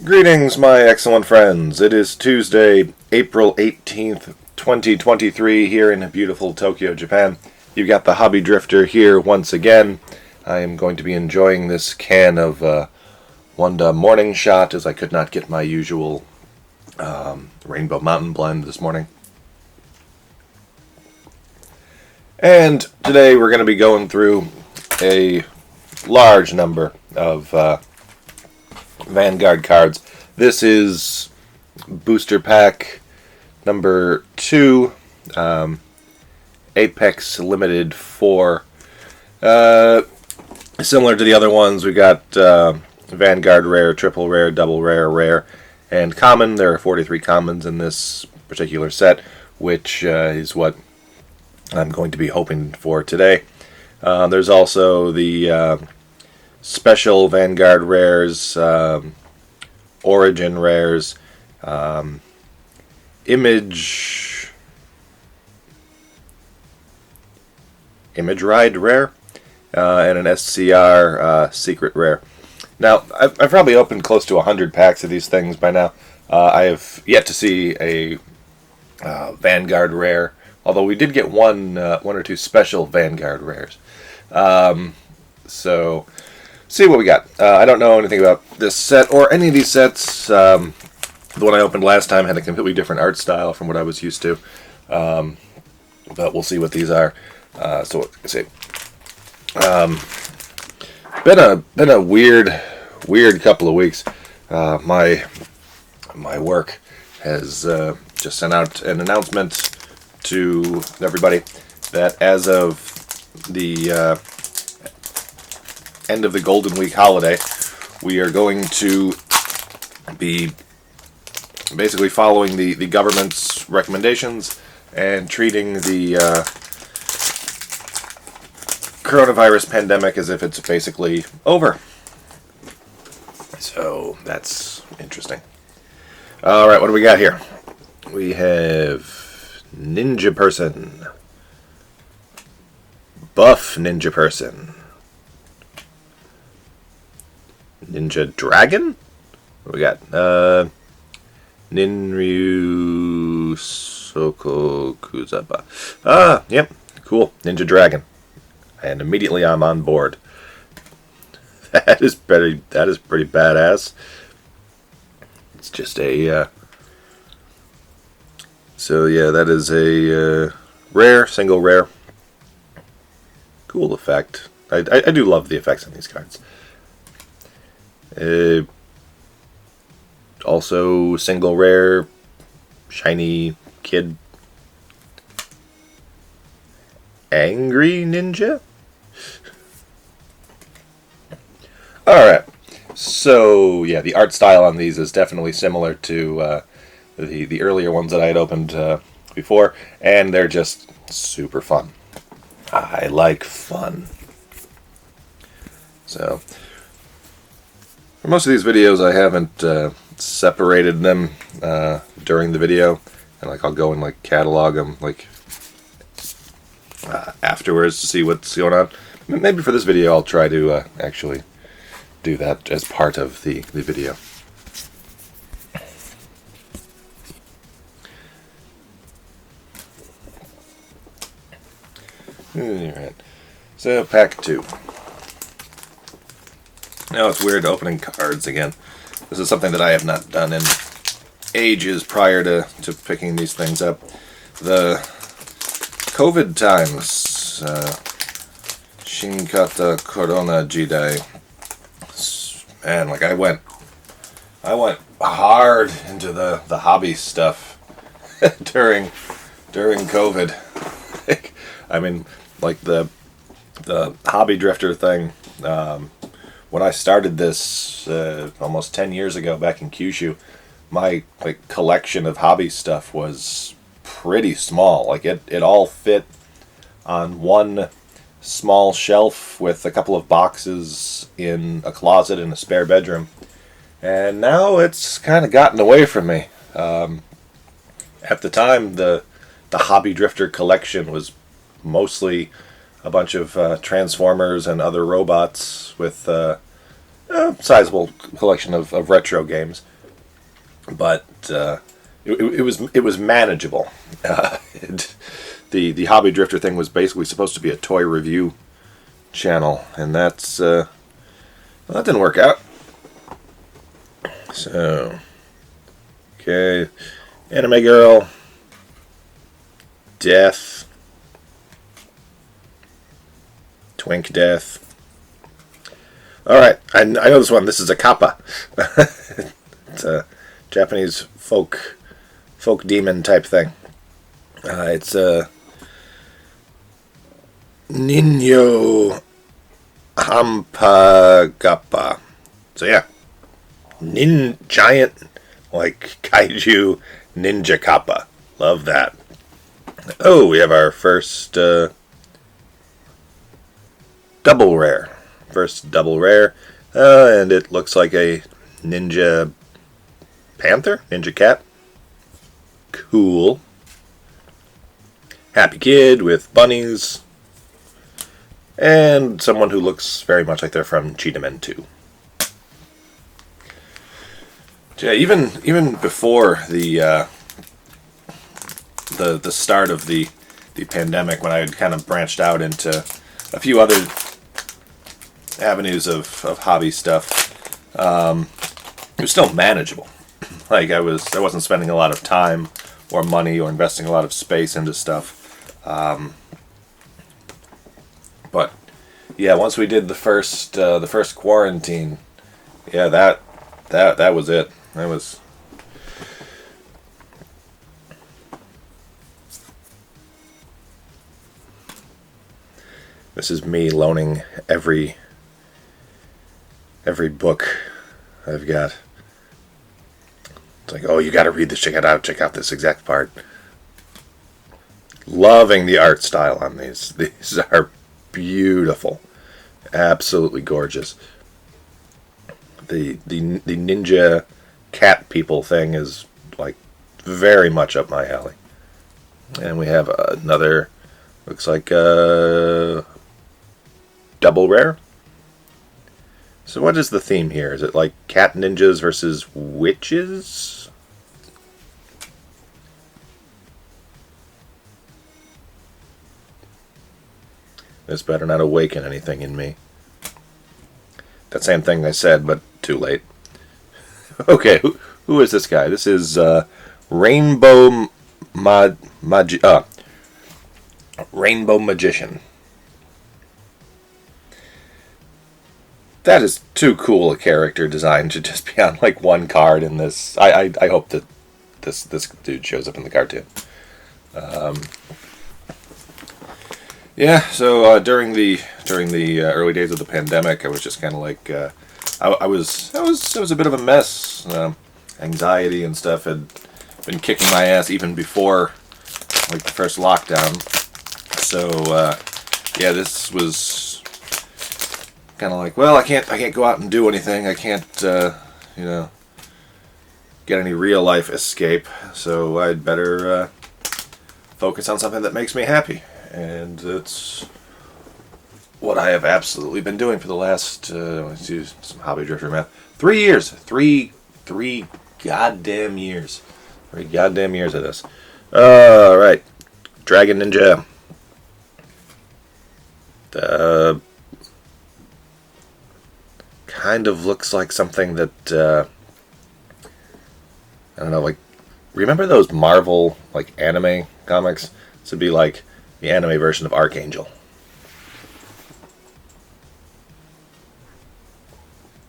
Greetings, my excellent friends. It is Tuesday, April 18th, 2023, here in beautiful Tokyo, Japan. You've got the Hobby Drifter here once again. I am going to be enjoying this can of Wanda Morning Shot, as I could not get my usual Rainbow Mountain blend this morning. And today we're going to be going through a large number of Vanguard cards. This is booster pack number 2, Apex Limited 4. Similar to the other ones, we got Vanguard Rare, Triple Rare, Double Rare, Rare, and Common. There are 43 commons in this particular set, which is what I'm going to be hoping for today. There's also the special Vanguard rares, Origin rares, Image Ride rare, and an SCR secret rare. Now, I've probably opened close to 100 packs of these things by now. I have yet to see a Vanguard rare, although we did get one or two special Vanguard rares. So, see what we got. I don't know anything about this set or any of these sets. The one I opened last time had a completely different art style from what I was used to. But we'll see what these are. So let's see. Been a weird couple of weeks. My work has just sent out an announcement to everybody that as of the end of the Golden Week holiday, we are going to be basically following the government's recommendations and treating the coronavirus pandemic as if it's basically over. So that's interesting. Alright, what do we got here? We have Ninja Person, Buff Ninja Person, Ninja Dragon? What do we got? Ninryu Soko Kuzaba. Yep, cool. Ninja Dragon. And immediately I'm on board. That is pretty badass. It's just a so yeah, that is a rare, single rare. Cool effect. I do love the effects on these cards. Also single rare, shiny kid, angry ninja. Alright, so yeah, the art style on these is definitely similar to the earlier ones that I had opened before, and they're just super fun. I like fun. So, for most of these videos, I haven't separated them during the video, and like I'll go and like catalog them like afterwards to see what's going on. Maybe for this video, I'll try to actually do that as part of the video. Alright, so pack 2. Now it's weird opening cards again. This is something that I have not done in ages prior to picking these things up. The COVID times, Shinkata Corona Jidai. Man, like I went hard into the hobby stuff during COVID. I mean, like the Hobby Drifter thing. When I started this almost 10 years ago back in Kyushu, my collection of hobby stuff was pretty small. Like it all fit on one small shelf with a couple of boxes in a closet in a spare bedroom. And now it's kind of gotten away from me. At the time, the Hobby Drifter collection was mostly a bunch of Transformers and other robots with sizable collection of retro games, but it was manageable. The Hobby Drifter thing was basically supposed to be a toy review channel, and well, that didn't work out. So, okay, Anime Girl, Death, Twink Death. Alright, I know this one. This is a kappa. It's a Japanese folk demon type thing. It's a Ninyo Hampagappa. So yeah, giant, like kaiju ninja kappa. Love that. Oh, we have our first double rare. And it looks like a ninja panther, ninja cat. Cool. Happy kid with bunnies. And someone who looks very much like they're from Cheetah Men 2. Yeah, even before the start of the pandemic, when I had kind of branched out into a few other avenues of hobby stuff, it was still manageable. Like I wasn't spending a lot of time or money or investing a lot of space into stuff. But yeah, once we did the first quarantine, yeah, that was it. That was. This is me loaning every book I've got. It's like, oh, you got to read this. Check it out. Check out this exact part. Loving the art style on these. These are beautiful, absolutely gorgeous. The ninja cat people thing is like very much up my alley. And we have another, looks like double rare. So what is the theme here? Is it like cat ninjas versus witches? This better not awaken anything in me. That same thing I said, but too late. Okay, who is this guy? This is Rainbow Rainbow Magician. That is too cool a character design to just be on like one card in this. I hope that this dude shows up in the cartoon. Yeah, so during the early days of the pandemic, I was just kind of like I was a bit of a mess. Anxiety and stuff had been kicking my ass even before like the first lockdown. So yeah, this was kind of like, well, I can't go out and do anything. I can't get any real life escape. So I'd better focus on something that makes me happy. And it's what I have absolutely been doing for the last, let's do some Hobby Drifter math, 3 years. Three goddamn years. 3 goddamn years of this. Alright. Dragon Ninja. Kind of looks like something that, I don't know, like, remember those Marvel, like, anime comics? This would be like the anime version of Archangel.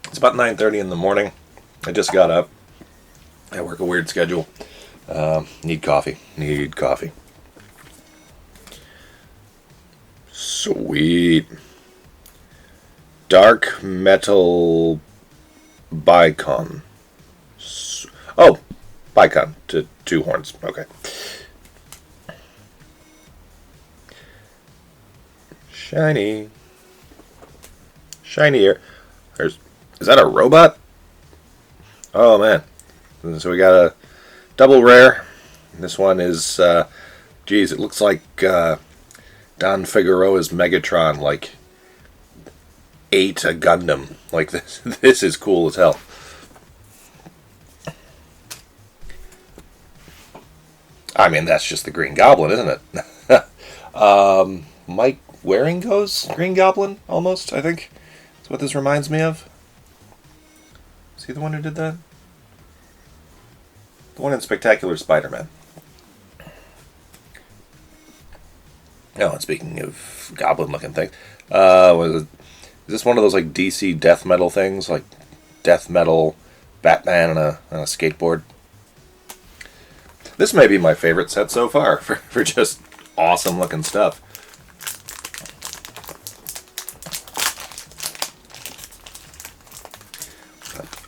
It's about 9:30 in the morning. I just got up. I work a weird schedule. Need coffee. Sweet. Dark Metal Bicon. Oh, Bicon to 2 horns. Okay. Shiny ear. Is that a robot? Oh man. So we got a double rare. This one is, geez, it looks like Don Figueroa's Megatron. Like, ate a Gundam. Like this, this is cool as hell. I mean, that's just the Green Goblin, isn't it? Mike Waringo's Green Goblin, almost, I think. That's what this reminds me of. Is he the one who did that? The one in Spectacular Spider-Man. Oh, and speaking of goblin-looking things, is this one of those like DC death metal things, like death metal Batman on a skateboard? This may be my favorite set so far for just awesome-looking stuff.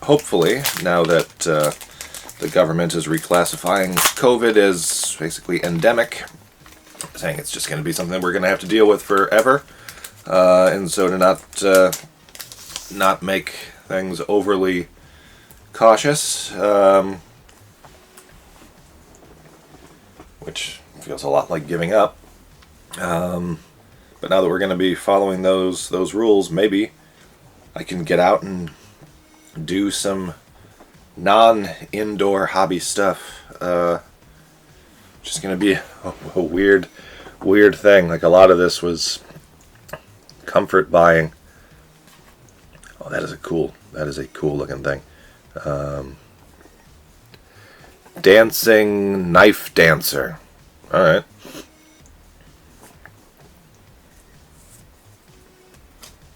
Hopefully, now that the government is reclassifying COVID as basically endemic, saying it's just going to be something we're going to have to deal with forever, and so to not make things overly cautious, which feels a lot like giving up. But now that we're going to be following those rules, maybe I can get out and do some non-indoor hobby stuff. Just going to be a weird thing. Like a lot of this was comfort buying. Oh, that is a cool looking thing. Dancing knife dancer. All right.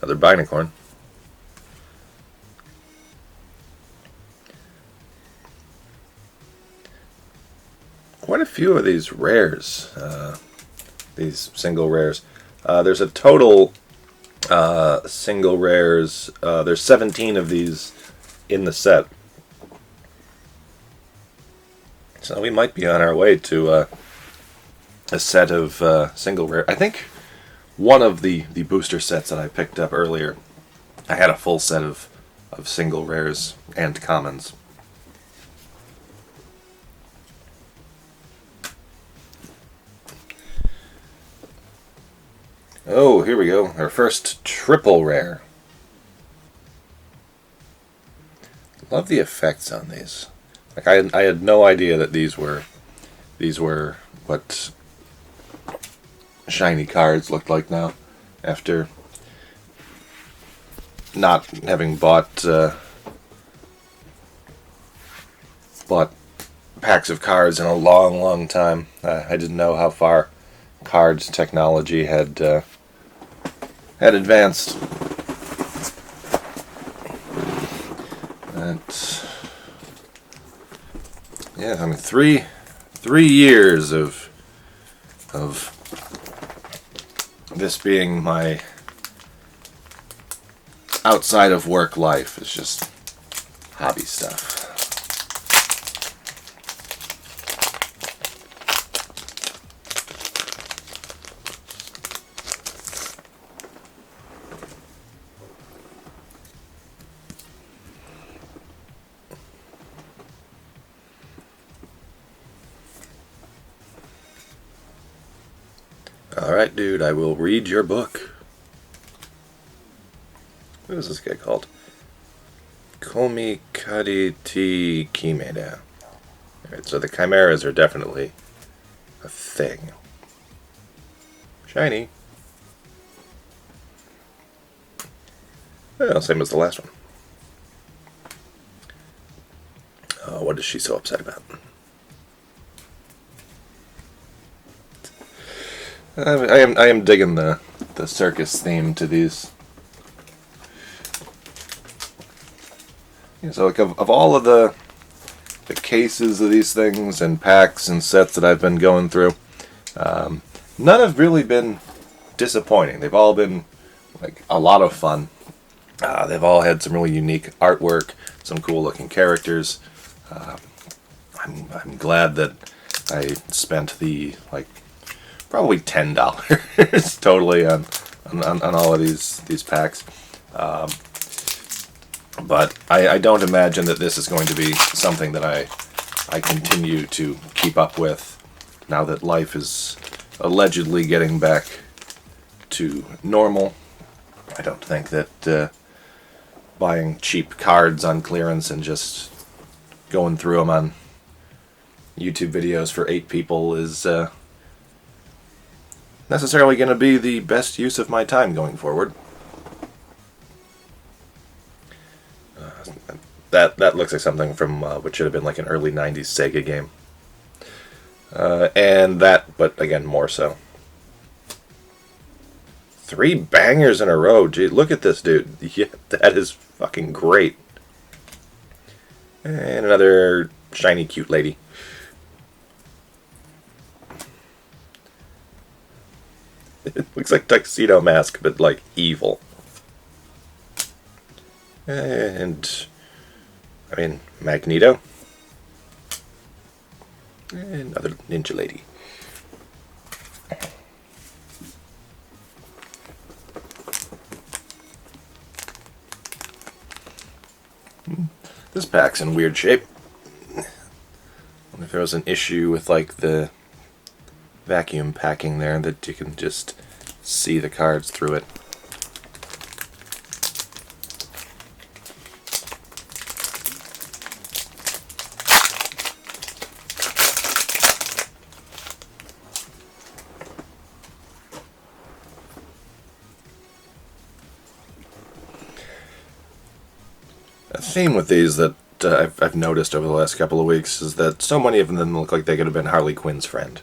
Another binicorn. Quite a few of these rares, these single rares. There's a total single rares. There's 17 of these in the set. So we might be on our way to a set of single rare. I think one of the booster sets that I picked up earlier, I had a full set of single rares and commons. Oh, here we go. Our first triple rare. Love the effects on these. Like I had no idea that these were what shiny cards looked like now, after not having bought packs of cards in a long time. I didn't know how far cards technology had advanced. Yeah, I mean, three years of this being my outside of work life is just hobby stuff. Alright, dude, I will read your book. What is this guy called? Komikari Kimeda. Alright, so the chimeras are definitely a thing. Shiny. Well, same as the last one. What is she so upset about? I am digging the circus theme to these. Yeah, so like of all of the cases of these things and packs and sets that I've been going through, none have really been disappointing. They've all been like a lot of fun. They've all had some really unique artwork, some cool looking characters. I'm glad that I spent the probably $10 totally on all of these packs. But I don't imagine that this is going to be something that I continue to keep up with now that life is allegedly getting back to normal. I don't think that buying cheap cards on clearance and just going through them on YouTube videos for 8 people is necessarily going to be the best use of my time going forward. That looks like something from what should have been like an early 90s Sega game. And that, but again, more so. 3 bangers in a row. Gee, look at this dude. Yeah, that is fucking great. And another shiny cute lady. It looks like Tuxedo Mask, but like evil. And I mean, Magneto. And another ninja lady. This pack's in weird shape. I wonder if there was an issue with like the vacuum packing there that you can just see the cards through it. A theme with these that I've noticed over the last couple of weeks is that so many of them look like they could have been Harley Quinn's friend.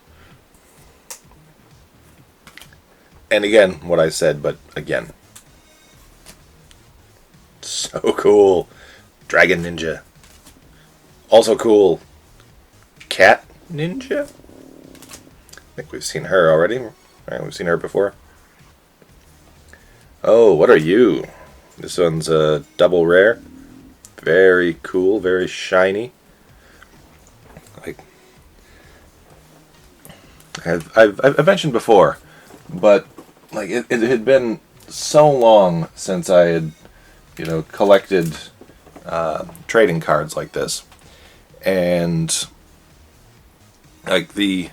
And again, what I said, but again. So cool. Dragon Ninja. Also cool. Cat Ninja? I think we've seen her already. Right, we've seen her before. Oh, what are you? This one's a double rare. Very cool, very shiny. Like I've mentioned before, but like it had been so long since I had, collected trading cards like this, and like the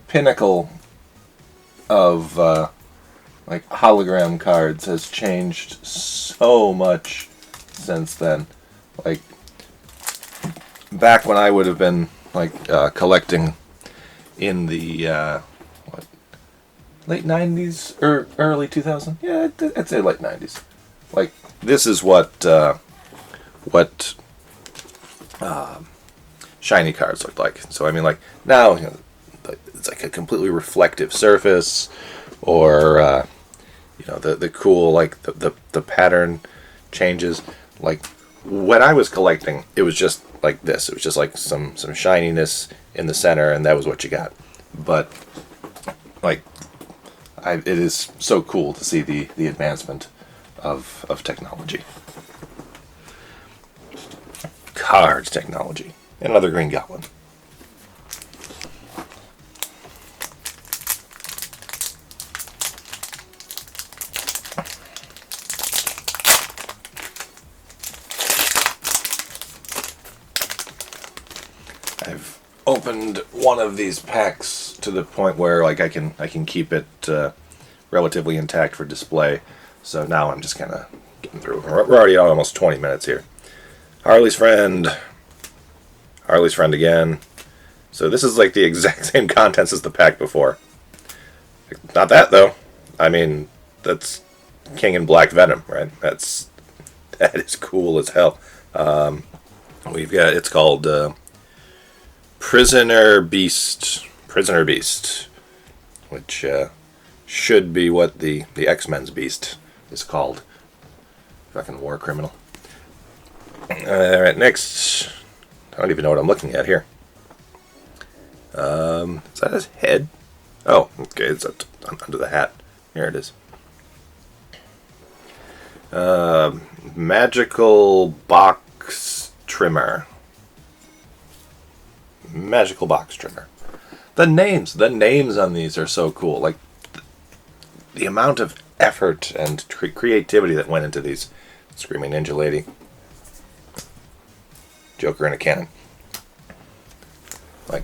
pinnacle of like hologram cards has changed so much since then. Like back when I would have been like collecting in the late 90s or early 2000s. Yeah, I'd say late 90s. Like this is what shiny cards look like. So I mean, like now it's like a completely reflective surface, or the cool like the pattern changes. Like when I was collecting, it was just like this. It was just like some shininess in the center, and that was what you got. But like it is so cool to see the advancement of technology. Cards technology. And another Green Goblin. I've opened one of these packs to the point where like I can keep it relatively intact for display. So now I'm just kind of getting through. We're already on almost 20 minutes here. Harley's Friend. Harley's Friend again. So this is like the exact same contents as the pack before. Not that though. I mean, that's King in Black Venom, right? That is cool as hell. We've got, it's called Prisoner Beast, which should be what the X-Men's Beast is called. Fucking war criminal. Alright, next. I don't even know what I'm looking at here. Is that his head? Oh, okay, it's under the hat. Here it is. Magical Box Trimmer. Magical Box Trimmer. The names on these are so cool. Like the amount of effort and creativity that went into these. Screaming Ninja Lady. Joker in a cannon. Like,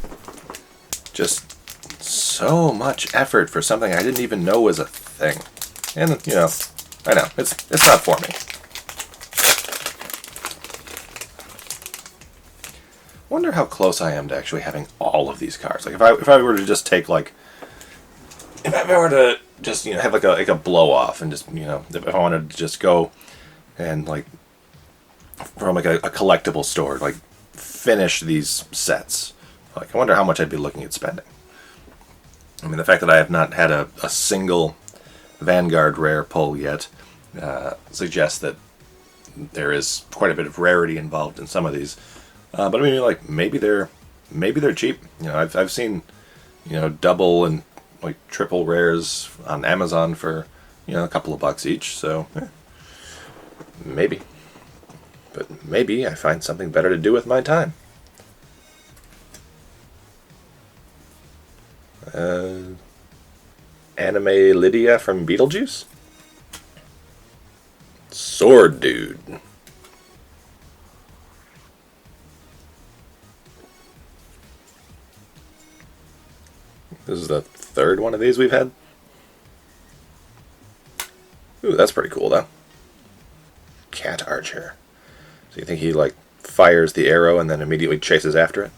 just so much effort for something I didn't even know was a thing. And, you know, I know, it's not for me. Wonder how close I am to actually having all of these cards. Like, if I were to just take, like, if I were to just, you know, have like a blow off and just, you know, if I wanted to just go and, like, from like a collectible store, like, finish these sets, like, I wonder how much I'd be looking at spending. I mean, the fact that I have not had a single Vanguard rare pull yet suggests that there is quite a bit of rarity involved in some of these. But I mean, like, maybe they're cheap. You know, I've seen, you know, double and like triple rares on Amazon for, you know, a couple of bucks each. So maybe, but maybe I find something better to do with my time. Anime Lydia from Beetlejuice. Sword Dude. This is the third one of these we've had. Ooh, that's pretty cool, though. Cat Archer. So you think he, like, fires the arrow and then immediately chases after it?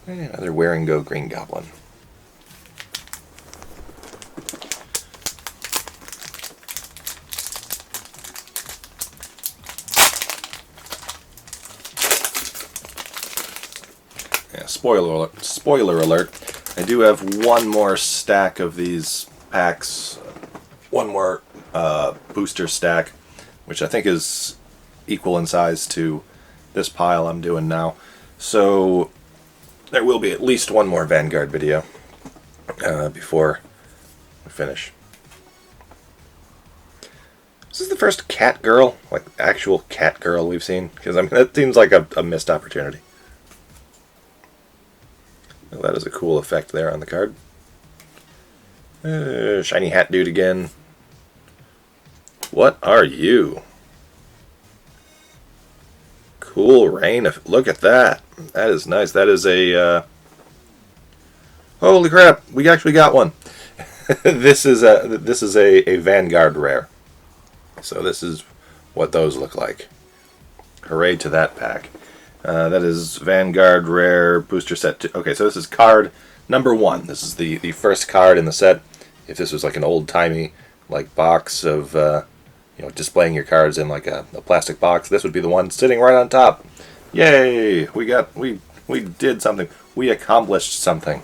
Another Wear and Go Green Goblin. Yeah, spoiler alert. I do have one more stack of these packs. One more booster stack, which I think is equal in size to this pile I'm doing now. So there will be at least one more Vanguard video before we finish. Is this the first cat girl, like actual cat girl we've seen? Because I mean, that seems like a missed opportunity. Well, that is a cool effect there on the card. Shiny hat dude again. What are you? Cool rain. Look at that. That is nice. That is a... holy crap! We actually got one. This is a Vanguard rare. So this is what those look like. Hooray to that pack. That is Vanguard rare booster set 2. Okay, so this is card number 1. This is the first card in the set. If this was like an old-timey like box of you know, displaying your cards in like a plastic box, this would be the one sitting right on top. Yay! We did something. We accomplished something.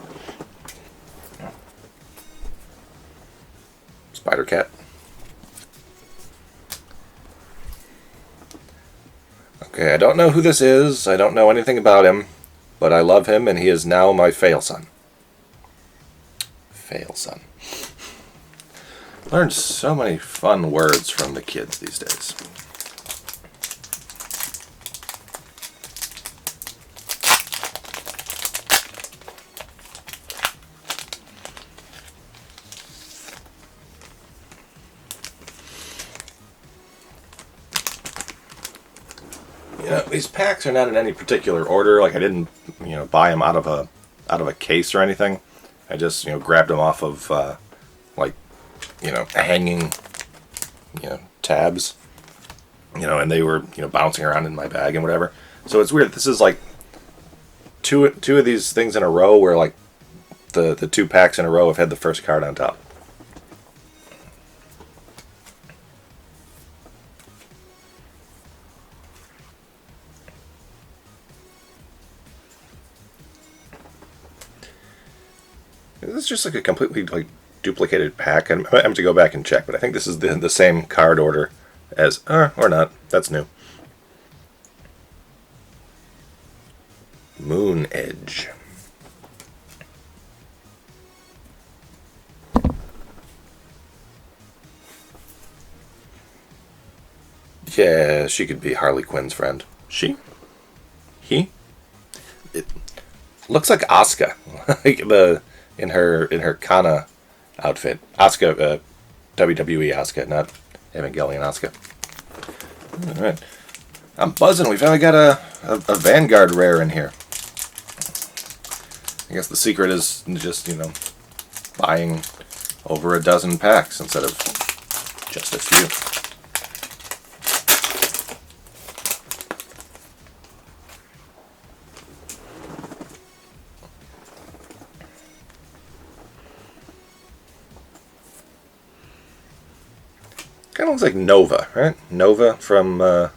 Spider Cat. Okay, I don't know who this is. I don't know anything about him, but I love him, and he is now my fail son. Fail son. Learned so many fun words from the kids these days. You know, these packs are not in any particular order. Like, I didn't, you know, buy them out of a case or anything. I just, you know, grabbed them off of like, you know, hanging, you know, tabs, you know, and they were, you know, bouncing around in my bag and whatever. So it's weird. This is like two of these things in a row where like the 2 packs in a row have had the first card on top. This is just like a completely like duplicated pack. I'm going to go back and check, but I think this is the same card order as, or not. That's new. Moon Edge. Yeah, she could be Harley Quinn's friend. She? He? It looks like Asuka. Like in her Kana outfit. Asuka, WWE Asuka, not Evangelion Asuka. Alright. I'm buzzing. We finally got a Vanguard rare in here. I guess the secret is just, buying over a dozen packs instead of just a few. Kind of looks like Nova, right? Nova from, I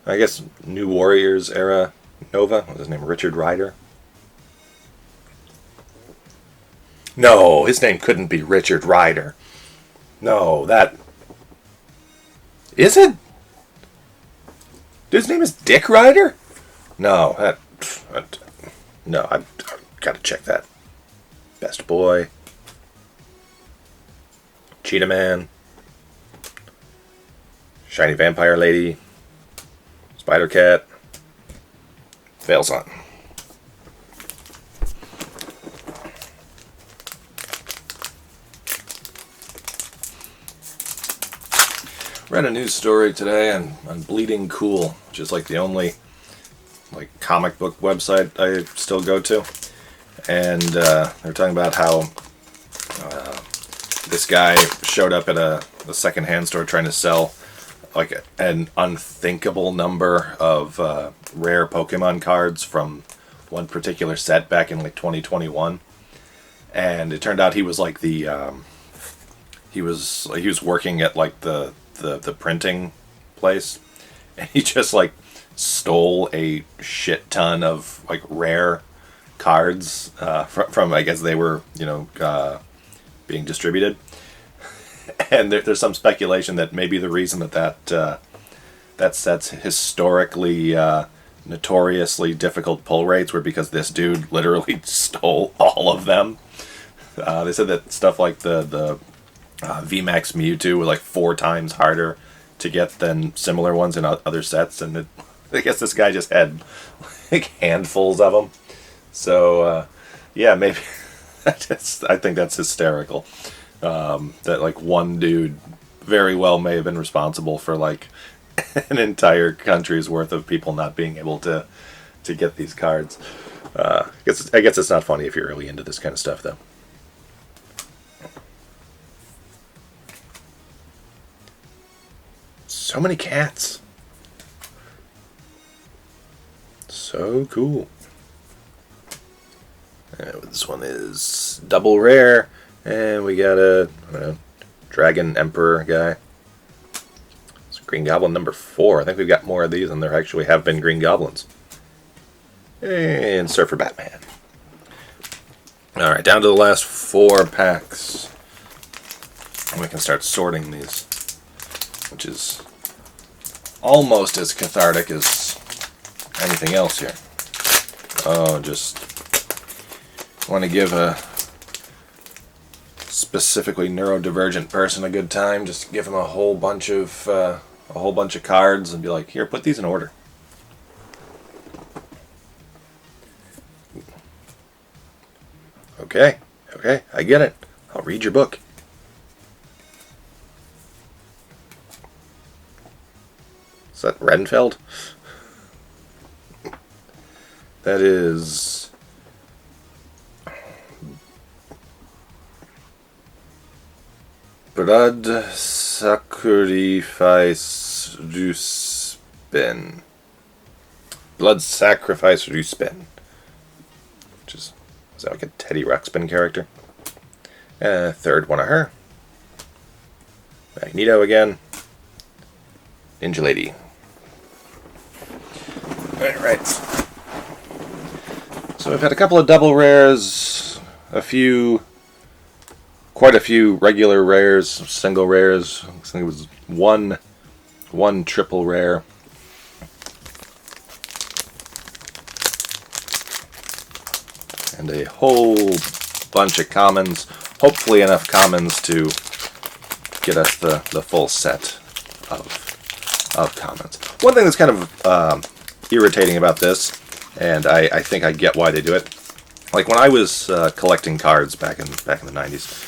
guess, New Warriors era Nova. What was his name? Richard Rider? No, his name couldn't be Richard Rider. No, that... Is it? His name is Dick Rider? No, no, I've got to check that. Best Boy. Cheetah Man. Shiny Vampire Lady. Spider Cat. Fails on. Read a news story today on Bleeding Cool, which is like the only comic book website I still go to, and they're talking about how this guy showed up at a secondhand store trying to sell like an unthinkable number of rare Pokemon cards from one particular set back in like 2021, and it turned out he was like the he was working at like the printing place, and he just like stole a shit ton of like rare cards from I guess they were being distributed. And there's some speculation that maybe the reason that set's historically notoriously difficult pull rates were because this dude literally stole all of them. They said that stuff like the VMAX Mewtwo was like 4 times harder to get than similar ones in other sets, and I guess this guy just had like handfuls of them. So yeah, maybe I think that's hysterical. That like one dude very well may have been responsible for like an entire country's worth of people not being able to get these cards. I guess it's not funny if you're really into this kind of stuff, though. So many cats. So cool. This one is double rare, and we got a Dragon Emperor guy. It's Green Goblin number 4. I think we've got more of these than there actually have been Green Goblins. And Surfer Batman. Alright, down to the last 4 packs. And we can start sorting these, which is almost as cathartic as anything else here. Oh, just want to give a specifically neurodivergent person a good time. Just give him a whole bunch of cards and be like, here, put these in order. Okay, I get it. I'll read your book. Is that Renfeld? That is Blood Sacrifice Ruspin. Blood Sacrifice Ruspin. Which is that like a Teddy Ruxpin character? Third one of her. Magneto again. Ninja Lady. Alright. So we've had a couple of double rares, quite a few regular rares, single rares. I think it was one triple rare. And a whole bunch of commons. Hopefully enough commons to get us the full set of commons. One thing that's kind of irritating about this, and I think I get why they do it. Like when I was collecting cards back in the 90s,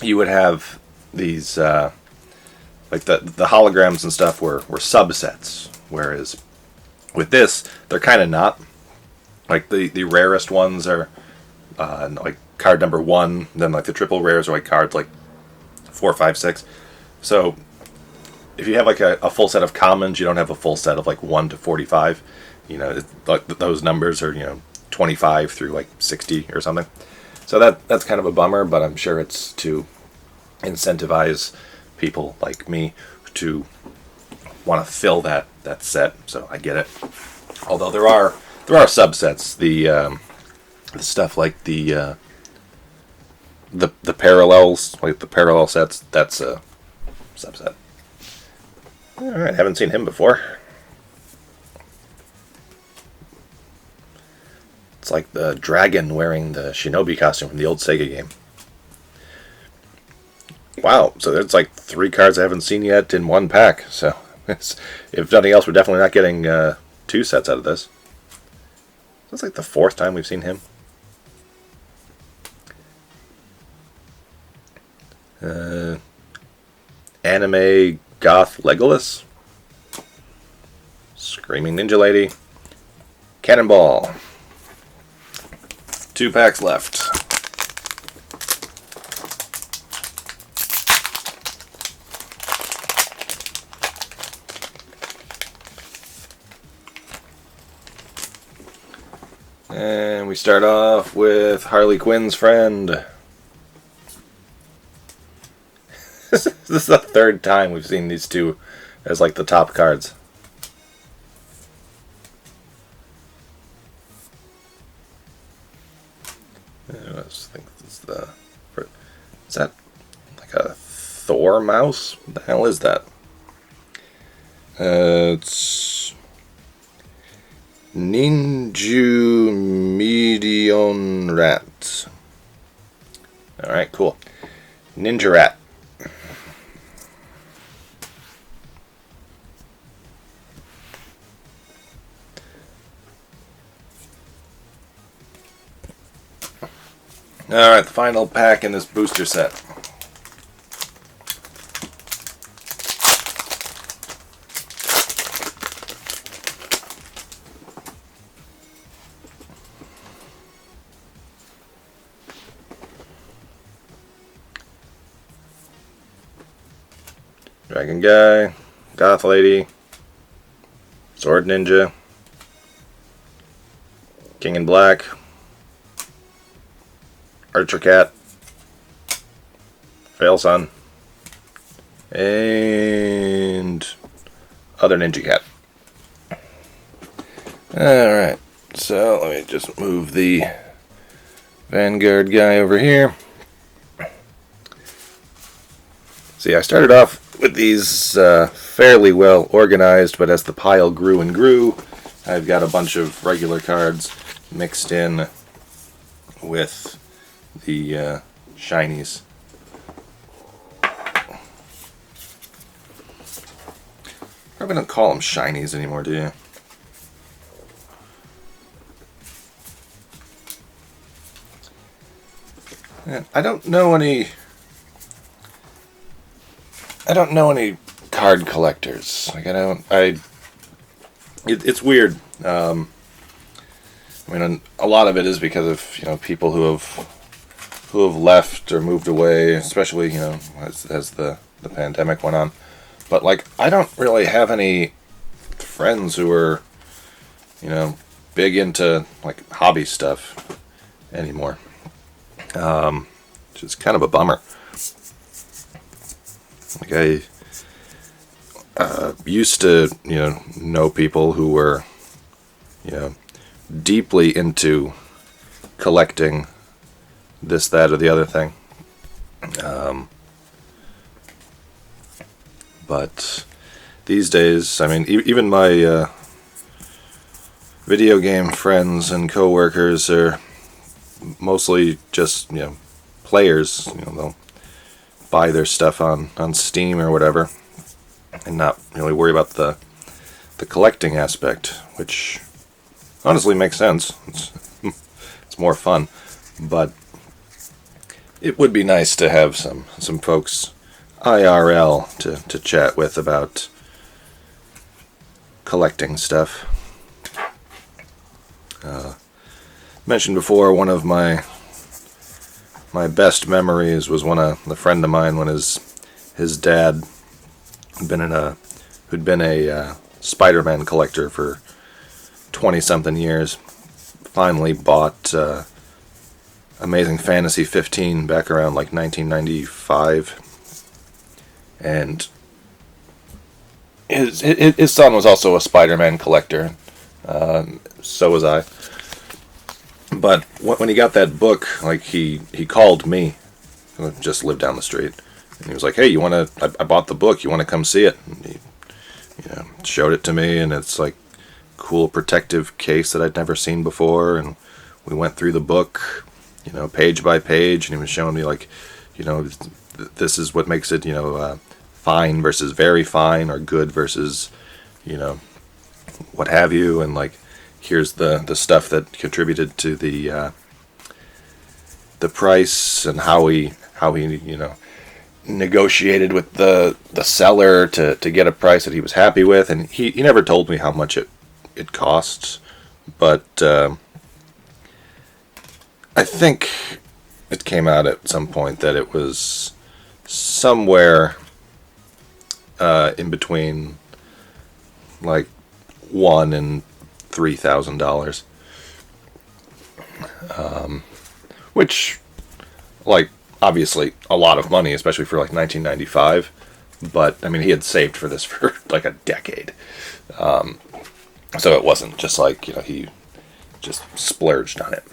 you would have these like the holograms and stuff were subsets, whereas with this they're kind of not. Like the rarest ones are like card number 1. Then like the triple rares are like cards like 4, 5, 6. So if you have like a full set of commons, you don't have a full set of like 1 to 45. You know, like those numbers are 25 through like 60 or something. So that's kind of a bummer, but I'm sure it's to incentivize people like me to want to fill that set. So I get it. Although there are subsets. The stuff like the parallels, like the parallel sets, that's a subset. All right, haven't seen him before. It's like the dragon wearing the shinobi costume from the old Sega game. Wow, so there's like 3 cards I haven't seen yet in 1 pack. So if nothing else, we're definitely not getting 2 sets out of this. That's like the 4th time we've seen him. Anime Goth Legolas. Screaming Ninja Lady. Cannonball. 2 packs left. And we start off with Harley Quinn's friend. This is the 3rd time we've seen these 2 as like the top cards. I think this is that like a Thor mouse? What the hell is that? It's Ninju Medion Rat. Alright, cool. Ninja Rat. Alright, the final pack in this booster set. Dragon Guy, Goth Lady, Sword Ninja, King in Black, Archer Cat, Fail Son, and other Ninja Cat. Alright, so let me just move the Vanguard guy over here. See, I started off with these fairly well organized, but as the pile grew and grew, I've got a bunch of regular cards mixed in with the shinies. Probably don't call them shinies anymore, do you? And I don't know any card collectors. Like it's weird. I mean, a lot of it is because of people who have left or moved away, especially as the pandemic went on. But like, I don't really have any friends who are big into like hobby stuff anymore. Which is kind of a bummer. Like I used to know people who were deeply into collecting this, that, or the other thing. But these days, I mean, even my video game friends and coworkers are mostly just players. They'll buy their stuff on Steam or whatever, and not really worry about the collecting aspect, which honestly makes sense. It's more fun, but it would be nice to have some folks IRL to chat with about collecting stuff. mentioned before, one of my best memories was when a friend of mine, when his dad who'd been a Spider-Man collector for 20 something years, finally bought Amazing Fantasy 15 back around like 1995, and his son was also a Spider-Man collector. So was I. But when he got that book, like he called me, who just lived down the street, and he was like, "Hey, I bought the book. You want to come see it?" And he, showed it to me, and it's like cool protective case that I'd never seen before, and we went through the book, page by page, and he was showing me like, this is what makes it, fine versus very fine, or good versus, what have you, and like, here's the stuff that contributed to the price, and how he negotiated with the seller to get a price that he was happy with, and he never told me how much it costs, but I think it came out at some point that it was somewhere in between like $1,000 and $3,000, which, like, obviously a lot of money, especially for like 1995. But I mean, he had saved for this for like a decade, so it wasn't just like he just splurged on it.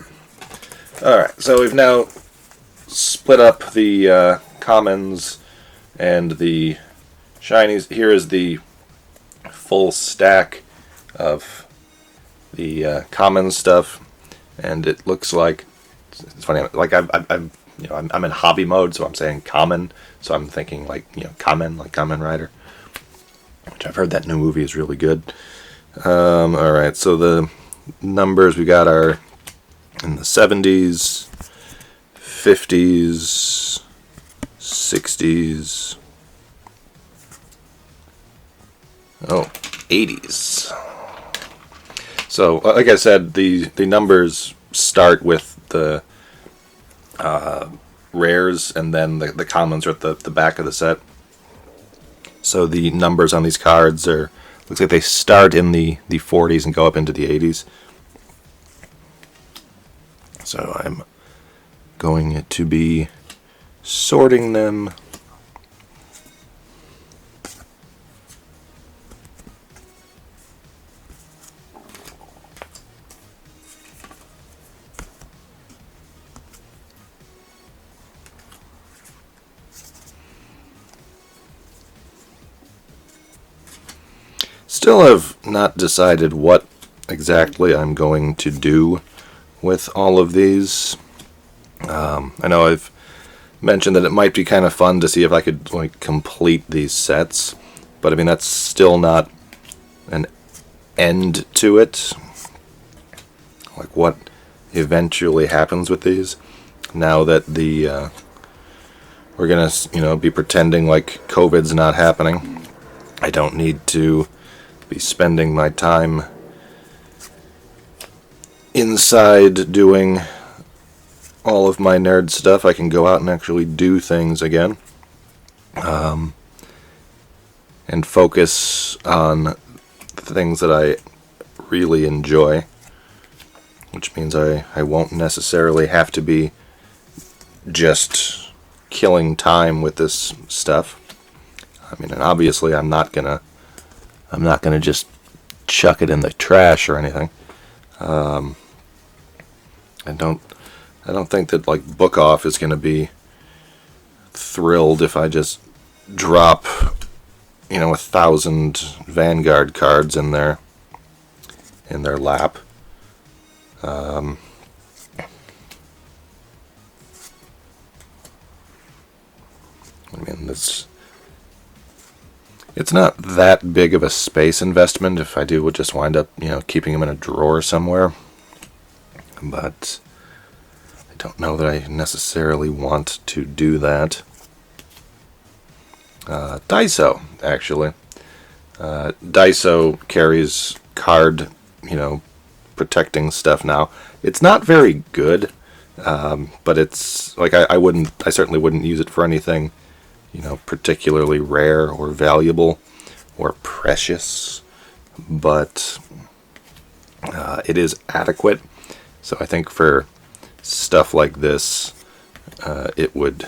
All right, so we've now split up the commons and the shinies. Here is the full stack of the common stuff, and it looks like, it's funny. Like I'm in hobby mode, so I'm saying common. So I'm thinking like common, like Kamen Rider, which I've heard that new movie is really good. All right, so the numbers we got are in the 70s, 50s, 60s, 80s. So, like I said, the numbers start with the rares, and then the commons are at the back of the set. So the numbers on these cards looks like they start in the 40s and go up into the 80s. So I'm going to be sorting them. Still have not decided what exactly I'm going to do with all of these. I know I've mentioned that it might be kind of fun to see if I could like complete these sets, but I mean that's still not an end to it. Like what eventually happens with these now that we're gonna be pretending like COVID's not happening. I don't need to be spending my time inside doing all of my nerd stuff. I can go out and actually do things again, and focus on the things that I really enjoy, which means I won't necessarily have to be just killing time with this stuff. I mean, and obviously I'm not gonna just chuck it in the trash or anything. I don't think that like Book Off is gonna be thrilled if I just drop 1,000 Vanguard cards in their lap. I mean, it's not that big of a space investment if I do just wind up, keeping them in a drawer somewhere. But I don't know that I necessarily want to do that. Daiso, actually. Daiso carries card, protecting stuff now. It's not very good, but it's like I certainly wouldn't use it for anything, particularly rare or valuable or precious. But it is adequate. So I think for stuff like this, it would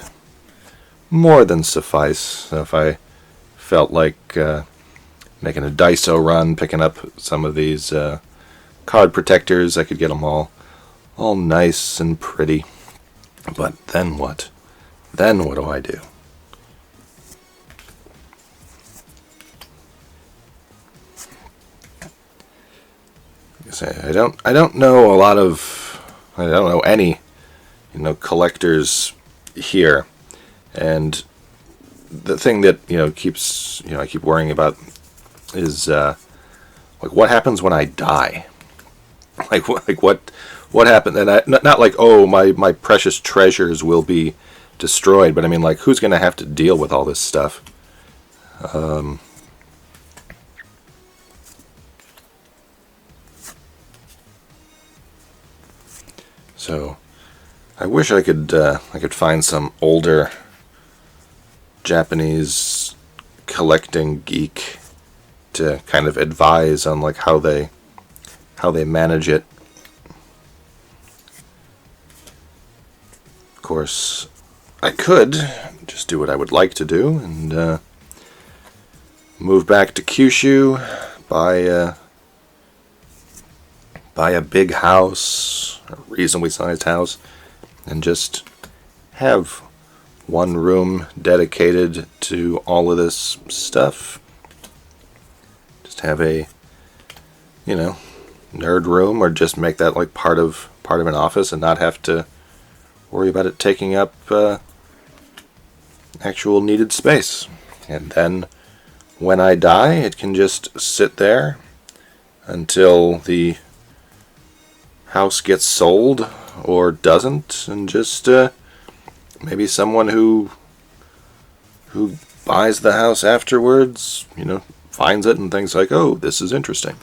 more than suffice. So if I felt like making a Daiso run, picking up some of these card protectors, I could get them all nice and pretty. But then what? Then what do I do? I don't know a lot of, I don't know any, collectors here, and the thing that keeps I keep worrying about is like what happens when I die, like what happened, and not like, oh, my precious treasures will be destroyed, but I mean, like, who's gonna have to deal with all this stuff? So I wish I could find some older Japanese collecting geek to kind of advise on like how they manage it. Of course, I could just do what I would like to do and move back to Kyushu, buy a big house, a reasonably sized house, and just have one room dedicated to all of this stuff. Just have a, nerd room, or just make that like part of an office and not have to worry about it taking up actual needed space. And then when I die, it can just sit there until the house gets sold or doesn't, and just maybe someone who buys the house afterwards, finds it and thinks like, oh, this is interesting.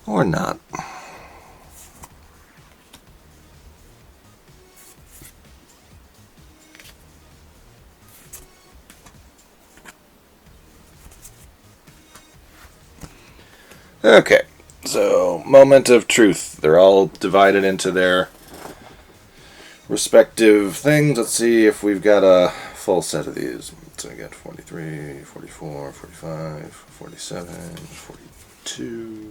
Or not. Okay, so moment of truth. They're all divided into their respective things. Let's see if we've got a full set of these. So I got 43, 44, 45, 47, 42.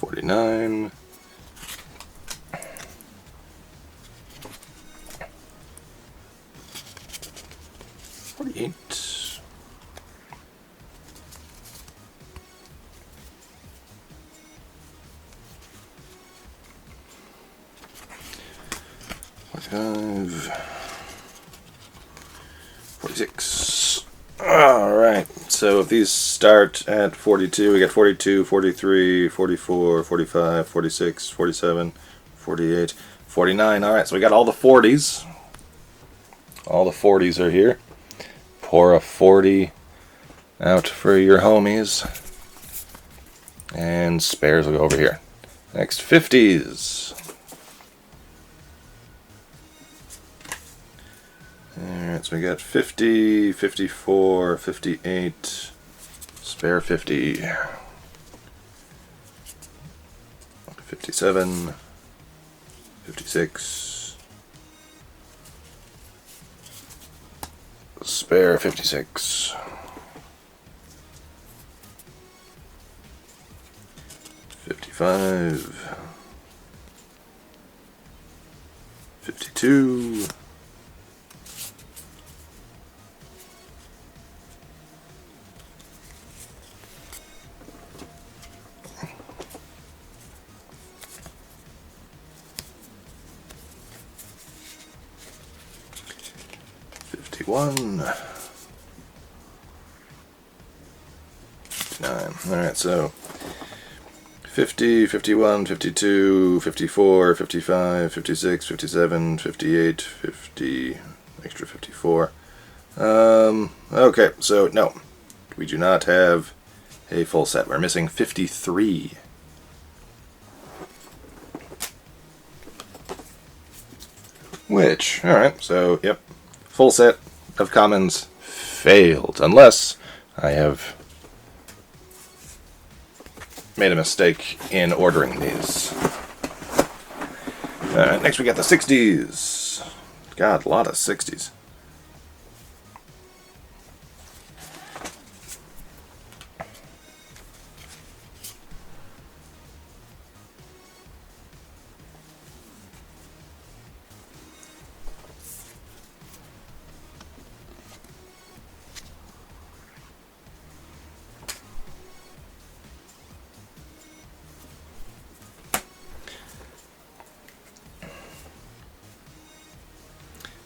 $49. $48. $46. Alright, so if these start at 42, we got 42, 43, 44, 45, 46, 47, 48, 49. Alright, so we got all the 40s. All the 40s are here. Pour a 40 out for your homies. And spares will go over here. Next, 50s. Alright, so we got 50, 54, 58, spare 50, 57, 56, spare 56, 55, 52, 55, 51. 59. Alright, so 50, 51, 52, 54, 55, 56, 57, 58, 50, extra 54. Okay, so no, we do not have a full set. We're missing 53. Which, alright, so, yep, full set of commons failed, unless I have made a mistake in ordering these. Next we got the 60s. God, a lot of 60s.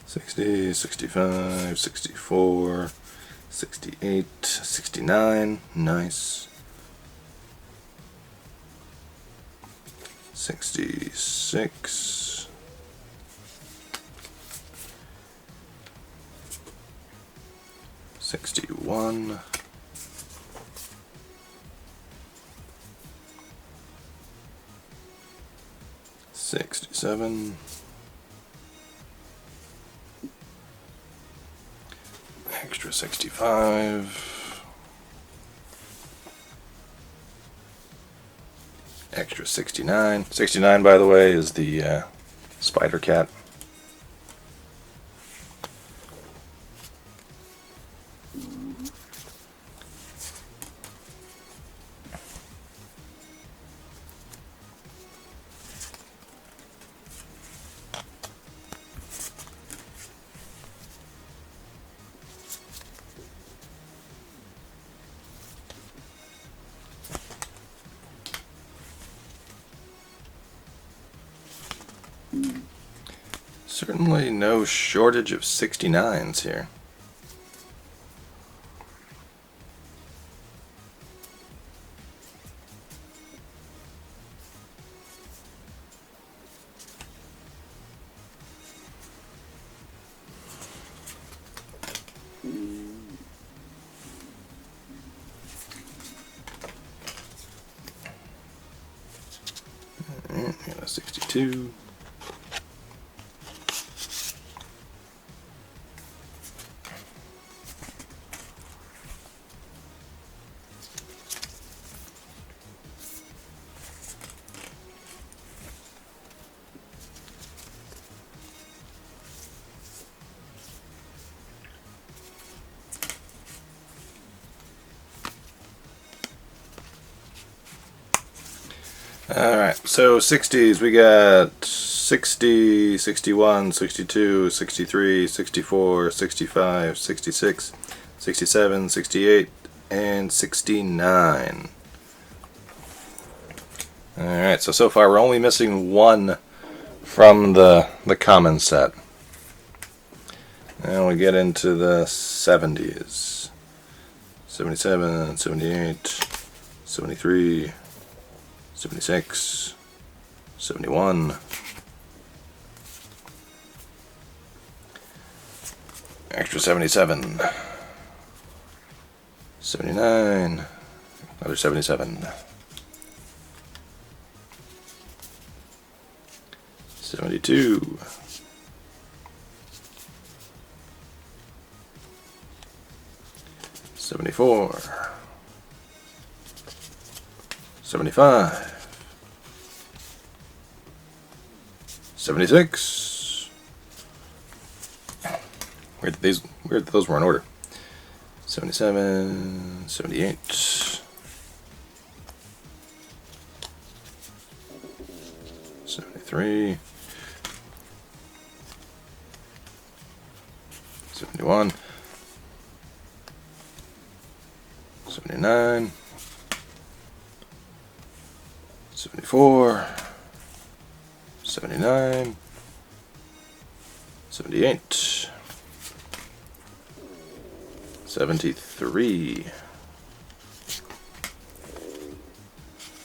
'60, '65, '64, '68, '69, nice. '66, '61, '67. Extra 65. Extra 69. 69, by the way, is the spider cat. Certainly no shortage of 69s here. Got a 62. Alright, so 60s, we got 60, 61, 62, 63, 64, 65, 66, 67, 68, and 69. Alright, so far we're only missing one from the common set. Now we get into the 70s. 77, 78, 73, 76, 71, extra 77, 79, another 77, 72, 74, 75, 76. Weird that those were in order. 77, 78, 73, 71, 79, 74, 79, 78, 73,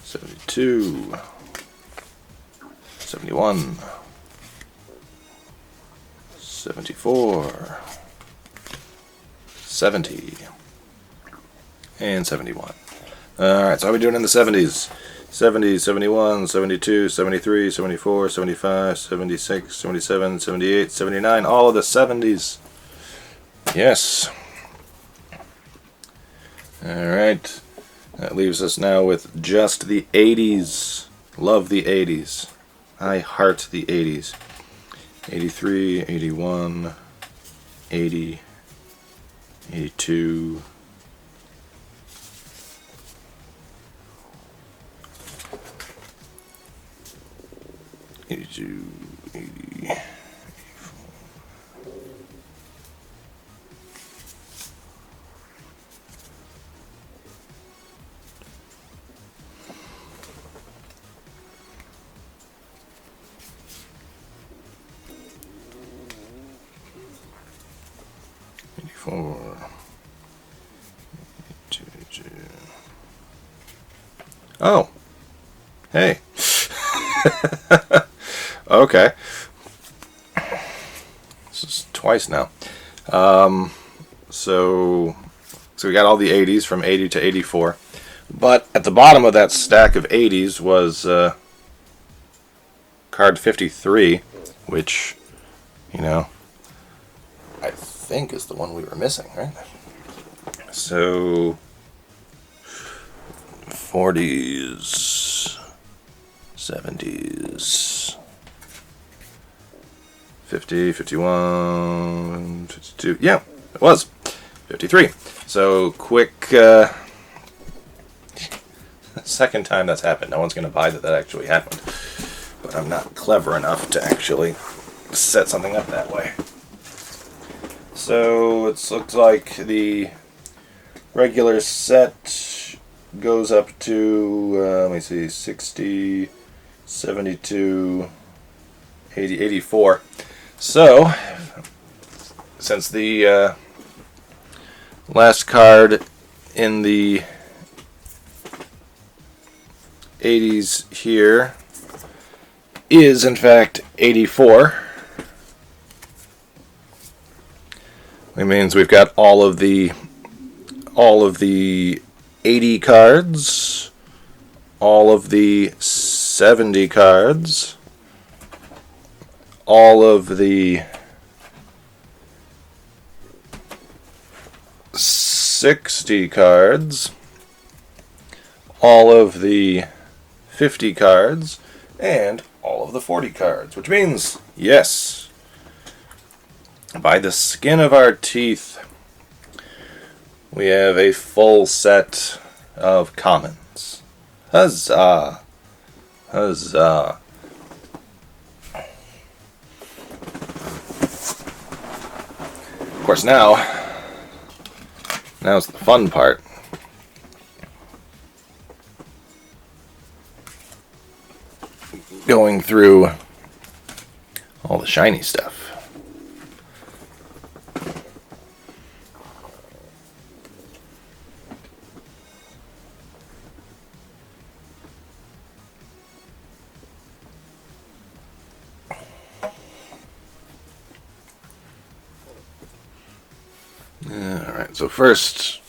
72, 71, 74, 70, and 71. Alright, so how are we doing in the 70s? 70, 71, 72, 73, 74, 75, 76, 77, 78, 79, all of the 70s. Yes. Alright, that leaves us now with just the 80s. Love the 80s. I heart the 80s. 83, 81, 80, 82, 82, 80, 84, 82. Oh, hey. Okay. This is twice now. So we got all the 80s from 80 to 84. But at the bottom of that stack of 80s was card 53, which, you know, I think is the one we were missing, right? So 40s, 70s, 50, 51, 52. Yeah, it was 53. So quick, second time that's happened. No one's going to buy that actually happened. But I'm not clever enough to actually set something up that way. So it looks like the regular set goes up to, let me see, 60, 72, 80, 84. So, since the last card in the 80s here is in fact 84, it means we've got all of the 80 cards, all of the 70 cards, all of the 60 cards, all of the 50 cards, and all of the 40 cards, which means, yes, by the skin of our teeth, we have a full set of commons. Huzzah! Huzzah! Of course, now's the fun part. Going through all the shiny stuff. Alright, so first,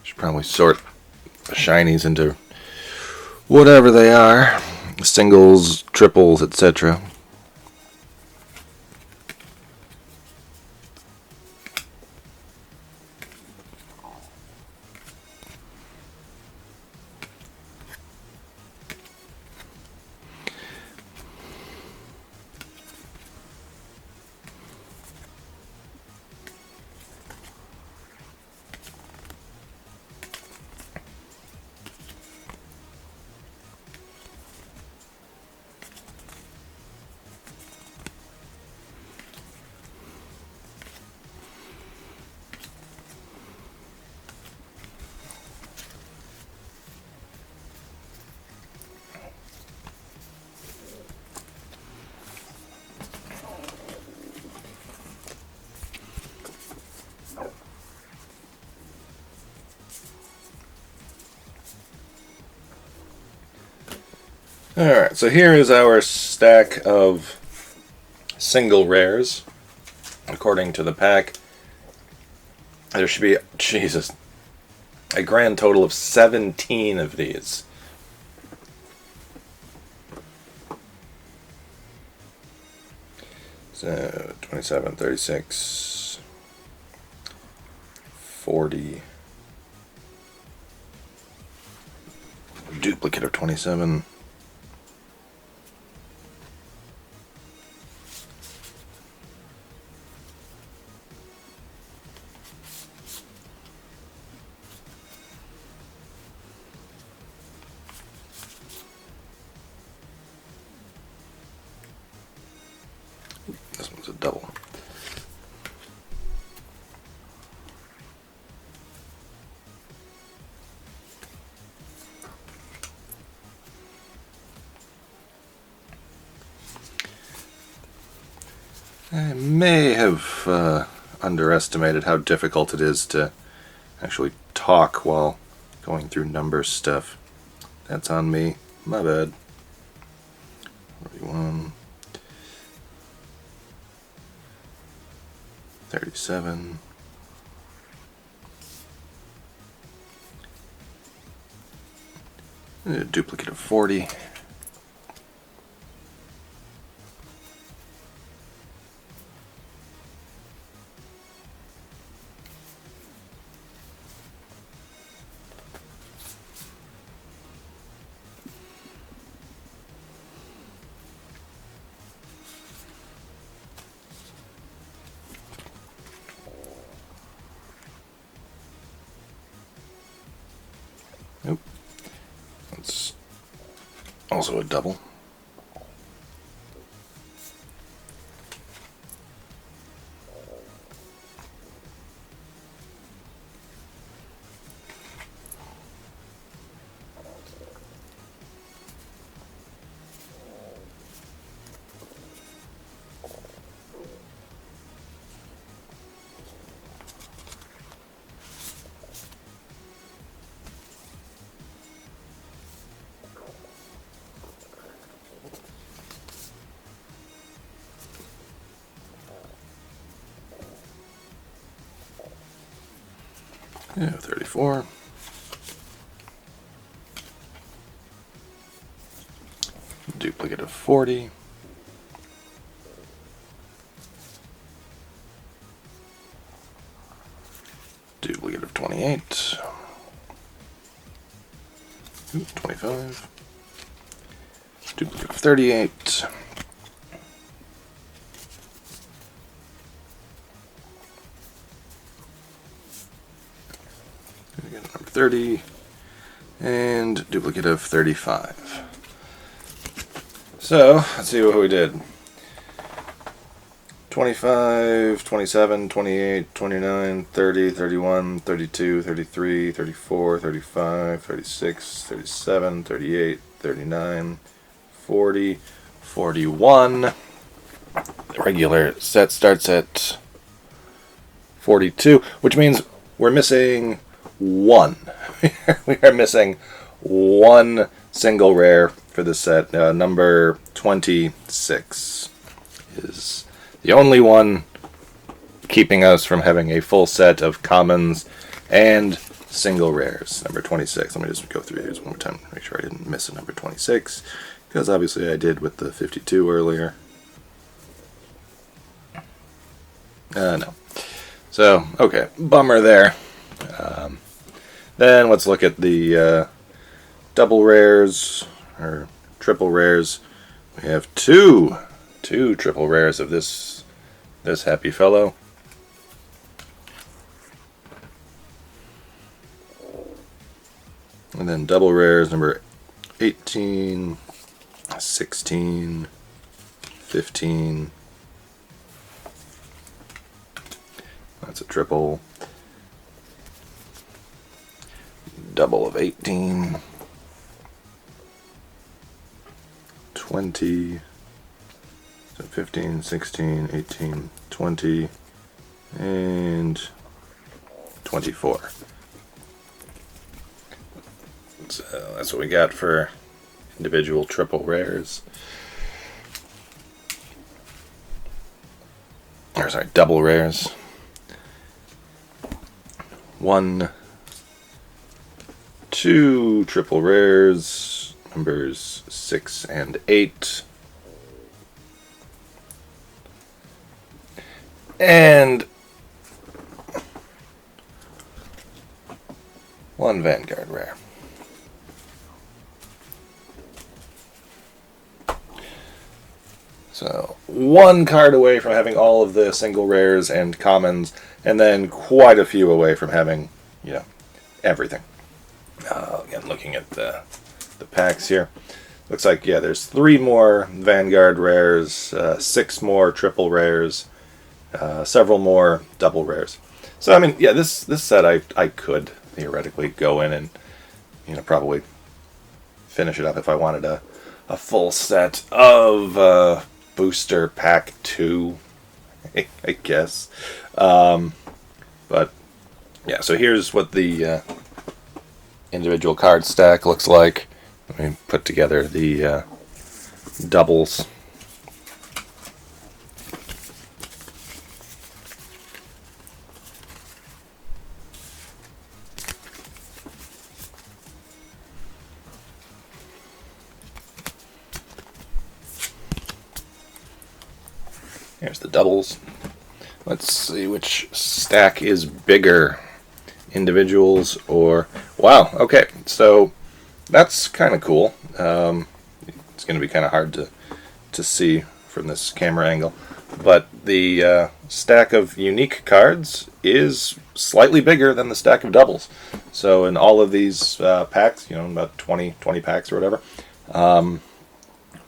should probably sort the shinies into whatever they are. Singles, triples, etc. Alright, so here is our stack of single rares. According to the pack, there should be, Jesus, a grand total of 17 of these. So, 27, 36, 40, duplicate of 27, this one's a double. I may have underestimated how difficult it is to actually talk while going through number stuff. That's on me. My bad. 41, 37, a duplicate of 40. Nope. That's also a double. Yeah, 34. Duplicate of 40. Duplicate of 28. 25. Duplicate of 38. Again, number 30. And duplicate of 35. So, let's see what we did. 25, 27, 28, 29, 30, 31, 32, 33, 34, 35, 36, 37, 38, 39, 40, 41. The regular set starts at 42, which means we're missing one. We are missing one single rare for this set. Number 26 is the only one keeping us from having a full set of commons and single rares. Number 26. Let me just go through these one more time, make sure I didn't miss a number 26, because obviously I did with the 52 earlier. No. So, okay, bummer there. Then let's look at the double rares, or triple rares. We have two triple rares of this happy fellow. And then double rares number 18, 16, 15. That's a triple. Double of 18. 20. So 15, 16, 18, 20, and 24. So that's what we got for individual triple rares. Or sorry, double rares. 1, 2 triple rares, numbers 6 and 8. And 1 Vanguard rare. So 1 card away from having all of the single rares and commons, and then quite a few away from having, everything. Again, looking at the packs here, looks like there's 3 more Vanguard rares, 6 more triple rares, several more double rares. So I mean, this set I could theoretically go in and probably finish it up if I wanted a full set of booster pack 2, I guess. But yeah, so here's what the individual card stack looks like. Let me put together the doubles. Here's the doubles. Let's see which stack is bigger, individuals or... Wow, okay, so that's kind of cool. It's going to be kind of hard to see from this camera angle, but the stack of unique cards is slightly bigger than the stack of doubles. So in all of these packs, about 20 packs or whatever,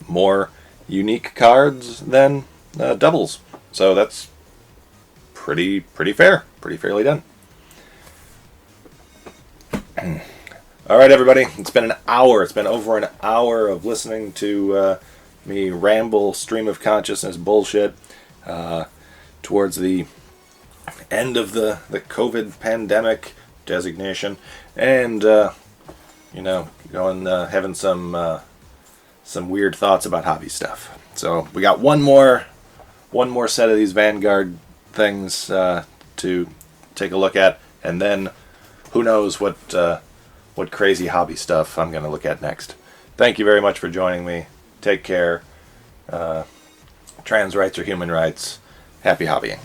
more unique cards than doubles. So that's pretty fair, pretty fairly done. All right, everybody. It's been an hour. It's been over an hour of listening to me ramble, stream of consciousness bullshit towards the end of the COVID pandemic designation, and going having some weird thoughts about hobby stuff. So we got one more set of these Vanguard things to take a look at, and then who knows what crazy hobby stuff I'm going to look at next. Thank you very much for joining me. Take care. Trans rights or human rights. Happy hobbying.